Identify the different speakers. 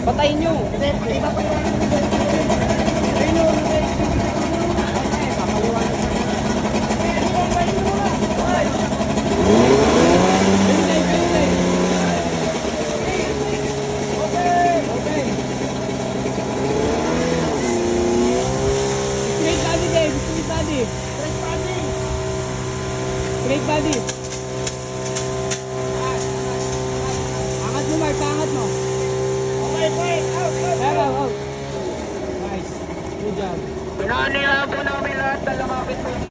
Speaker 1: Patayin nyo.
Speaker 2: Hindi, iba pa yung ayun yun.
Speaker 1: Straight body, Dave. Straight body. Straight body. Angat mo, Mark. Angat mo.
Speaker 2: Okay, out.
Speaker 1: Out. Nice. Good job.
Speaker 2: Pinanila po namin lahat na lumapit po.